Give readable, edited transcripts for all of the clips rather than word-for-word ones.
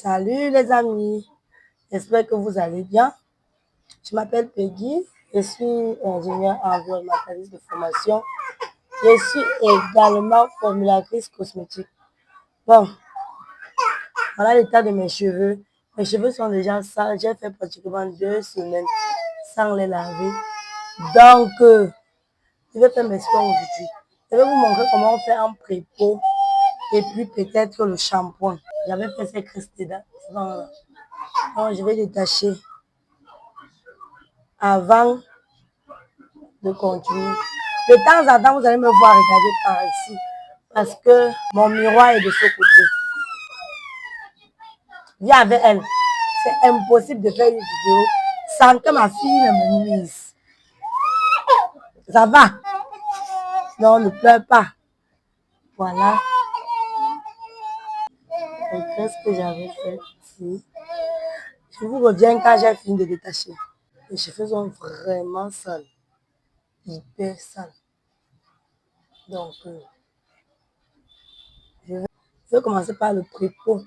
Salut les amis, j'espère que vous allez bien. Je m'appelle Peggy, je suis ingénieure environnementaliste de formation. Je suis également formulatrice cosmétique. Bon, voilà l'état de mes cheveux. Mes cheveux sont déjà sales, j'ai fait pratiquement 2 semaines sans les laver. Donc, je vais faire mes soins aujourd'hui. Je vais vous montrer comment on fait un pré-pot et puis peut-être le shampoing. J'avais fait ces cresses dedans. Donc, je vais détacher avant de continuer. De temps en temps, vous allez me voir regarder par ici parce que mon miroir est de ce côté. Viens avec elle. C'est impossible de faire une vidéo sans que ma fille ne me nuise. Ça va? Non, ne pleure pas. Voilà. Qu'est-ce que j'avais fait ici? Je vous reviens quand j'ai fini de détacher. Les cheveux sont vraiment sales. Hyper sales. Donc, je vais commencer par le pré-pot.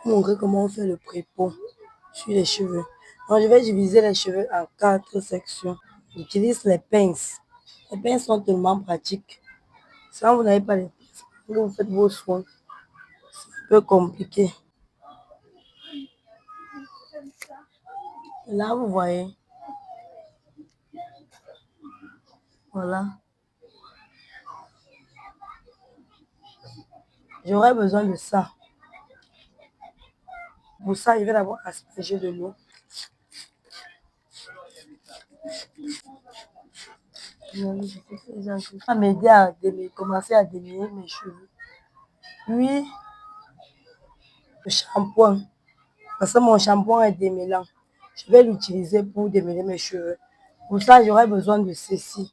Montrer comment on fait le pré-pot sur les cheveux. Donc, je vais diviser les cheveux en 4 sections. J'utilise les pinces. Les pinces sont tellement pratiques. Si vous n'avez pas les pinces, vous faites vos soins. C'est un peu compliqué. Là, vous voyez. Voilà. J'aurais besoin de ça. Pour ça, je vais d'abord asperger de l'eau. Ça va m'aider à commencer à démêler mes cheveux. Puis, le shampoing. Parce que mon shampoing est démêlant. Je vais l'utiliser pour démêler mes cheveux. Pour ça, j'aurai besoin de ceci.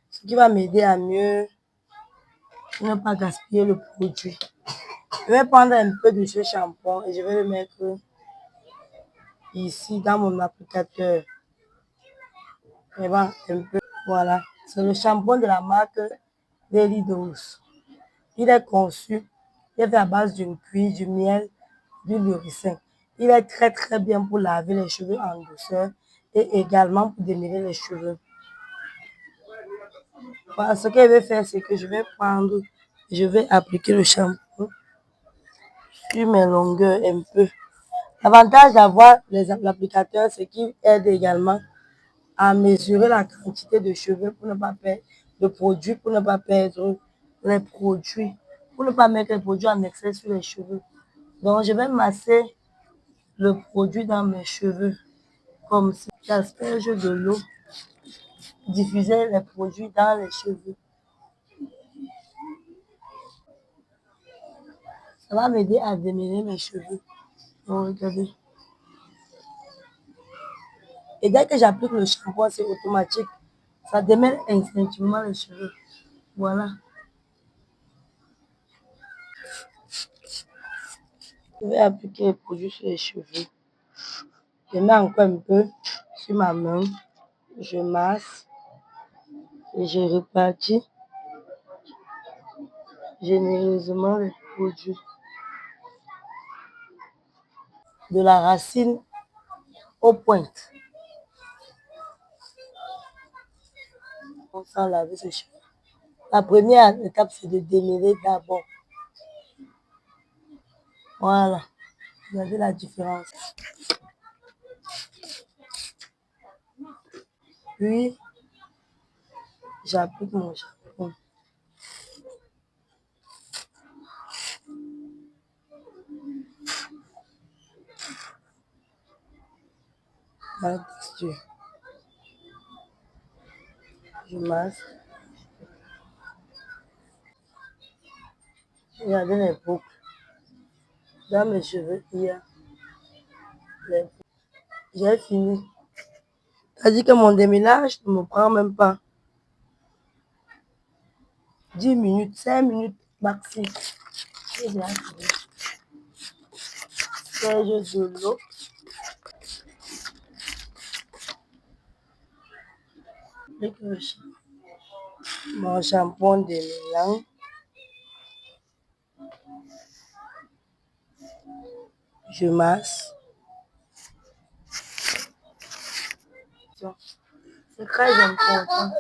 Ce qui va m'aider à mieux ne pas gaspiller le produit. Je vais prendre un peu de ce shampoing et je vais le mettre ici dans mon applicateur. Et bon, un peu. Voilà. C'est le shampoing de la marque Daily Dose. Il est conçu, il est fait à base d'une cuir, du miel, du ricin. Il est très très bien pour laver les cheveux en douceur et également pour démêler les cheveux. Voilà, ce que je vais faire, c'est que je vais prendre, je vais appliquer le shampoing sur mes longueurs un peu. L'avantage d'avoir l'applicateur, c'est qu'il aide également à mesurer la quantité de cheveux pour ne pas perdre de produits, pour ne pas perdre les produits, pour ne pas mettre les produits en excès sur les cheveux. Donc, je vais masser le produit dans mes cheveux comme si j'asperge de l'eau, diffuser les produits dans les cheveux. Ça va m'aider à démêler mes cheveux. Donc, regardez. Et dès que j'applique le shampoing, c'est automatique. Ça démêle instinctivement les cheveux. Voilà. Je vais appliquer le produit sur les cheveux. Je mets encore un peu sur ma main. Je masse et je répartis généreusement les produits. De la racine aux pointes. Sans laver ses cheveux. La première étape, c'est de démêler d'abord. Voilà. Regardez la différence. Puis, j'applique mon shampoing. Dans la texture. Je masse. Regardez les boucles. Dans mes cheveux, il y a les boucles. J'ai fini. C'est-à-dire que mon démêlage ne me prend même pas 10 minutes, 5 minutes maxi. J'ai déjà fini. Serge de l'eau. Avec mon shampoing démêlant. Je masse. C'est très important.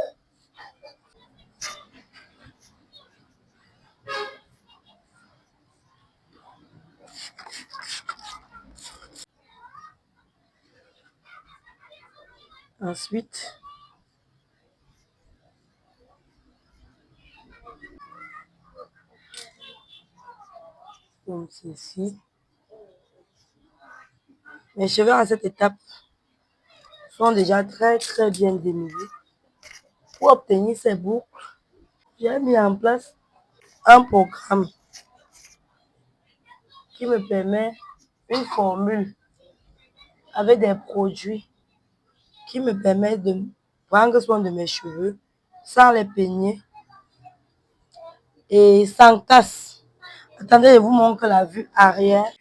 Ensuite, comme ceci. Mes cheveux à cette étape sont déjà très bien dénudés. Pour obtenir ces boucles, j'ai mis en place un programme qui me permet une formule avec des produits qui me permettent de prendre soin de mes cheveux sans les peigner et sans casse. Attendez, je vous montre la vue arrière.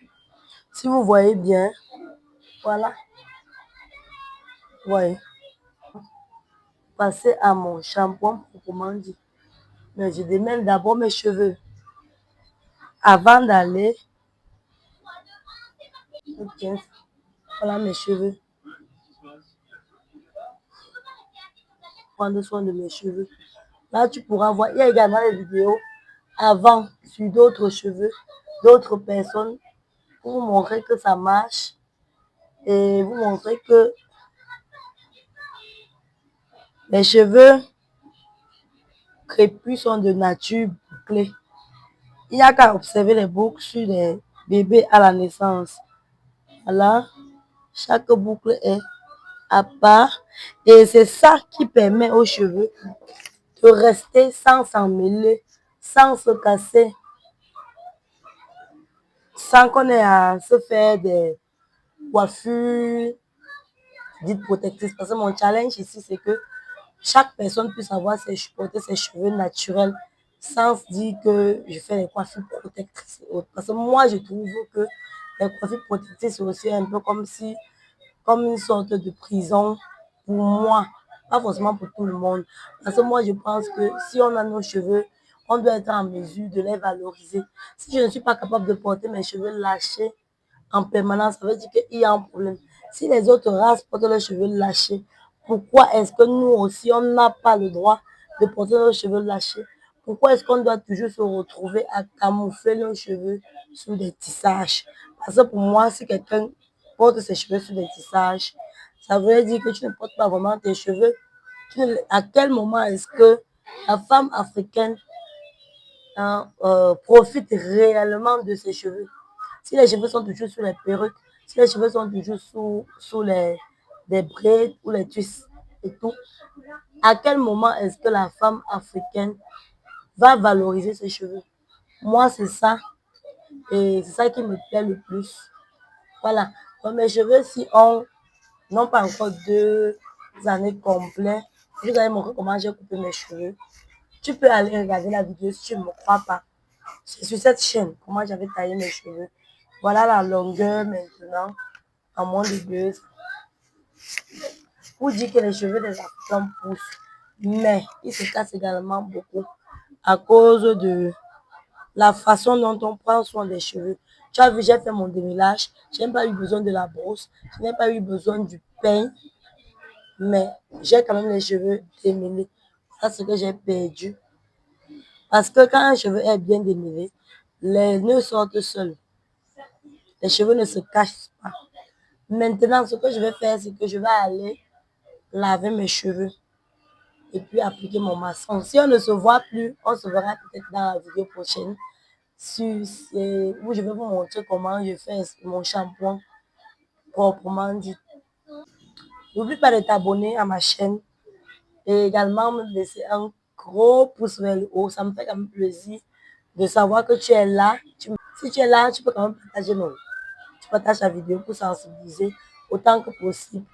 Si vous voyez bien, voilà, vous voyez. Passer à mon shampoing proprement dit. Mais je démêle d'abord mes cheveux avant d'aller. Ok, voilà mes cheveux. Prendre soin de mes cheveux. Là, tu pourras voir, il y a également des vidéos avant sur d'autres cheveux, d'autres personnes, pour vous montrer que ça marche et vous montrer que les cheveux crépus sont de nature bouclée. Il n'y a qu'à observer les boucles sur les bébés à la naissance. Voilà, chaque boucle est à part et c'est ça qui permet aux cheveux de rester sans s'en mêler, sans se casser, sans qu'on ait à se faire des coiffures dites protectrices. Parce que mon challenge ici, c'est que chaque personne puisse avoir porter ses cheveux naturels sans se dire que je fais des coiffures protectrices. Parce que moi, je trouve que les coiffures protectrices, c'est aussi un peu comme si, comme une sorte de prison pour moi, pas forcément pour tout le monde. Parce que moi, je pense que si on a nos cheveux, on doit être en mesure de les valoriser. Si je ne suis pas capable de porter mes cheveux lâchés en permanence, ça veut dire qu'il y a un problème. Si les autres races portent leurs cheveux lâchés, pourquoi est-ce que nous aussi, on n'a pas le droit de porter nos cheveux lâchés? Pourquoi est-ce qu'on doit toujours se retrouver à camoufler nos cheveux sous des tissages? Parce que pour moi, si quelqu'un porte ses cheveux sous des tissages, ça veut dire que tu ne portes pas vraiment tes cheveux. À quel moment est-ce que la femme africaine profite réellement de ses cheveux? Si les cheveux sont toujours sous les perruques, si les cheveux sont toujours sous des braids ou les twists et tout, à quel moment est-ce que la femme africaine va valoriser ses cheveux? Moi, c'est ça. Et c'est ça qui me plaît le plus. Voilà. Donc, mes cheveux, si on n'ont pas encore 2 années complètes, je vais montrer comment j'ai coupé mes cheveux. Tu peux aller regarder la vidéo si tu ne me crois pas. C'est sur cette chaîne, comment j'avais taillé mes cheveux. Voilà la longueur maintenant, en moins de 2 ans. Pour dire que les cheveux des Africains poussent, mais ils se cassent également beaucoup à cause de la façon dont on prend soin des cheveux. Tu as vu, j'ai fait mon démêlage, je n'ai pas eu besoin de la brosse, je n'ai pas eu besoin du peigne, mais j'ai quand même les cheveux démêlés. C'est ce que j'ai perdu. Parce que quand un cheveu est bien démêlé, les nœuds sortent seuls. Les cheveux ne se cachent pas. Maintenant, ce que je vais faire, c'est que je vais aller laver mes cheveux et puis appliquer mon masque. Donc, si on ne se voit plus, on se verra peut-être dans la vidéo prochaine où je vais vous montrer comment je fais mon shampoing proprement dit. N'oublie pas de t'abonner à ma chaîne et également me laisser un gros pouce vers le haut. Ça me fait quand même plaisir de savoir que tu es là. Si tu es là, tu peux quand même partager tu partages la vidéo pour sensibiliser autant que possible.